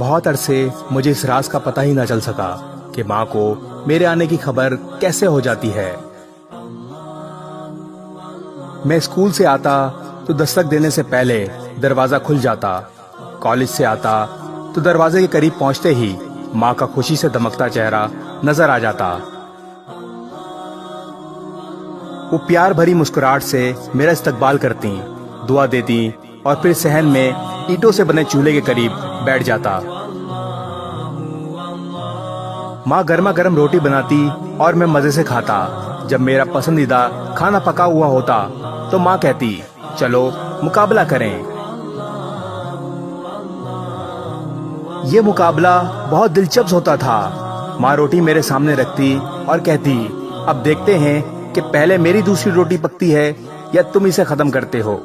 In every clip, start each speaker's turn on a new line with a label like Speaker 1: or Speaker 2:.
Speaker 1: بہت عرصے مجھے اس راز کا پتہ ہی نہ چل سکا کہ ماں کو میرے آنے کی خبر کیسے ہو جاتی ہے۔ میں اسکول سے آتا تو دستک دینے سے پہلے دروازہ کھل جاتا، کالج سے آتا تو دروازے کے قریب پہنچتے ہی ماں کا خوشی سے دمکتا چہرہ نظر آ جاتا۔ وہ پیار بھری مسکراہٹ سے میرا استقبال کرتی، دعا دیتی اور پھر صحن میں اینٹوں سے بنے چولہے کے قریب بیٹھ جاتا۔ ماں گرما گرم روٹی بناتی اور میں مزے سے کھاتا۔ جب میرا پسندیدہ کھانا پکا ہوا ہوتا تو ماں کہتی، چلو مقابلہ کریں۔ یہ مقابلہ بہت دلچسپ ہوتا تھا۔ ماں روٹی میرے سامنے رکھتی اور کہتی، اب دیکھتے ہیں کہ پہلے میری دوسری روٹی پکتی ہے یا تم اسے ختم کرتے ہو۔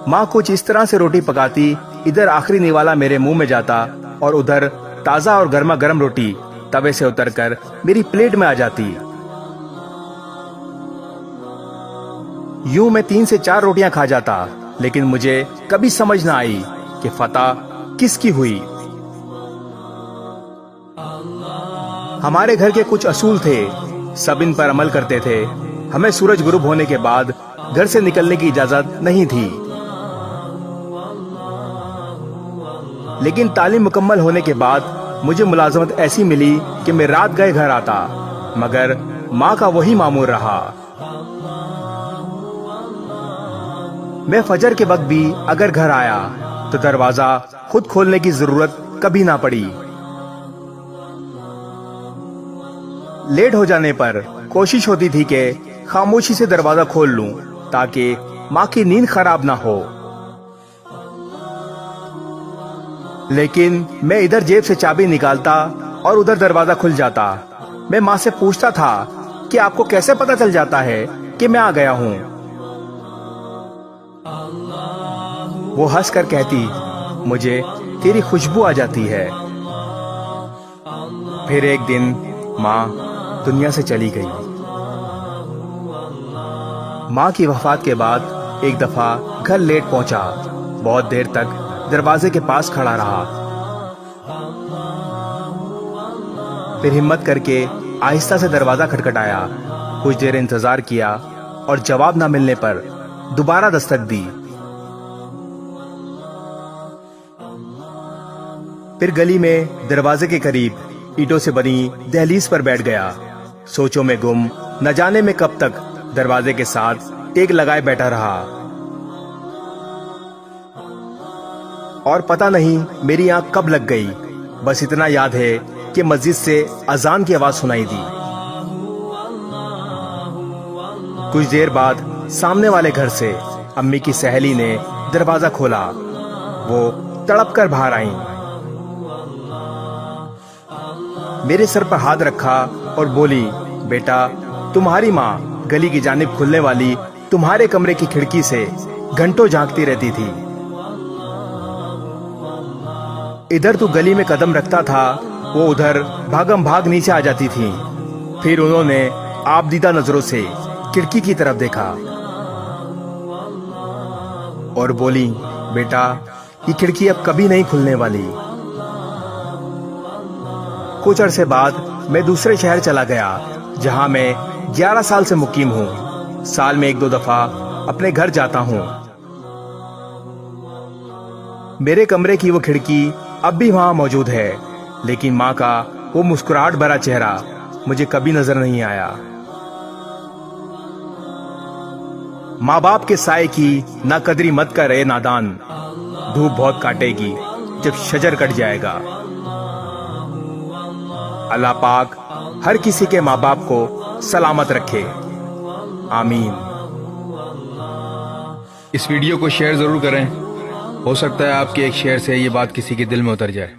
Speaker 1: ماں کچھ اس طرح سے روٹی پکاتی، ادھر آخری نوالا میرے منہ میں جاتا اور ادھر تازہ اور گرما گرم روٹی توے سے اتر کر میری پلیٹ میں آ جاتی۔ یوں میں 3 سے 4 روٹیاں کھا جاتا، لیکن مجھے کبھی سمجھ نہ آئی کہ فتح کس کی ہوئی۔ ہمارے گھر کے کچھ اصول تھے، سب ان پر عمل کرتے تھے۔ ہمیں سورج غروب ہونے کے بعد گھر سے نکلنے کی اجازت نہیں تھی، لیکن تعلیم مکمل ہونے کے بعد مجھے ملازمت ایسی ملی کہ میں رات گئے گھر آتا، مگر ماں کا وہی مامور رہا۔ میں فجر کے وقت بھی اگر گھر آیا تو دروازہ خود کھولنے کی ضرورت کبھی نہ پڑی۔ لیٹ ہو جانے پر کوشش ہوتی تھی کہ خاموشی سے دروازہ کھول لوں تاکہ ماں کی نیند خراب نہ ہو، لیکن میں ادھر جیب سے چابی نکالتا اور ادھر دروازہ کھل جاتا۔ میں ماں سے پوچھتا تھا کہ آپ کو کیسے پتہ چل جاتا ہے کہ میں آ گیا ہوں؟ وہ ہنس کر کہتی، مجھے تیری خوشبو آ جاتی ہے۔ پھر ایک دن ماں دنیا سے چلی گئی۔ ماں کی وفات کے بعد ایک دفعہ گھر لیٹ پہنچا، بہت دیر تک دروازے کے پاس کھڑا رہا، پھر ہمت کر کے آہستہ سے دروازہ کھٹکھٹایا۔ کچھ دیر انتظار کیا اور جواب نہ ملنے پر دوبارہ دستک دی۔ پھر گلی میں دروازے کے قریب اینٹوں سے بنی دہلیز پر بیٹھ گیا، سوچوں میں گم، نہ جانے میں کب تک دروازے کے ساتھ ٹیک لگائے بیٹھا رہا، اور پتہ نہیں میری آنکھ کب لگ گئی۔ بس اتنا یاد ہے کہ مسجد سے اذان کی آواز سنائی دی۔ کچھ دیر بعد سامنے والے گھر سے امی کی سہیلی نے دروازہ کھولا، وہ تڑپ کر باہر آئیں، میرے سر پر ہاتھ رکھا اور بولی، بیٹا تمہاری ماں گلی کی جانب کھلنے والی تمہارے کمرے کی کھڑکی سے گھنٹوں جھانکتی رہتی تھی۔ ادھر تو گلی میں قدم رکھتا تھا، وہ ادھر بھاگم بھاگ نیچے آ جاتی تھی۔ پھر انہوں نے آپ دیدہ نظروں سے کھڑکی کی طرف دیکھا اور بولی، بیٹا یہ کھڑکی اب کبھی نہیں کھلنے والی۔ کچھ عرصے بعد میں دوسرے شہر چلا گیا، جہاں میں 11 سال سے مقیم ہوں۔ سال میں 1-2 دفعہ اپنے گھر جاتا ہوں۔ میرے کمرے کی وہ کھڑکی اب بھی وہاں موجود ہے، لیکن ماں کا وہ مسکراہٹ بھرا چہرہ مجھے کبھی نظر نہیں آیا۔ ماں باپ کے سائے کی نہ قدری مت کر اے نادان، دھوپ بہت کاٹے گی جب شجر کٹ جائے گا۔ اللہ پاک ہر کسی کے ماں باپ کو سلامت رکھے، آمین۔
Speaker 2: اس ویڈیو کو شیئر ضرور کریں، ہو سکتا ہے آپ کے ایک شیئر سے یہ بات کسی کے دل میں اتر جائے۔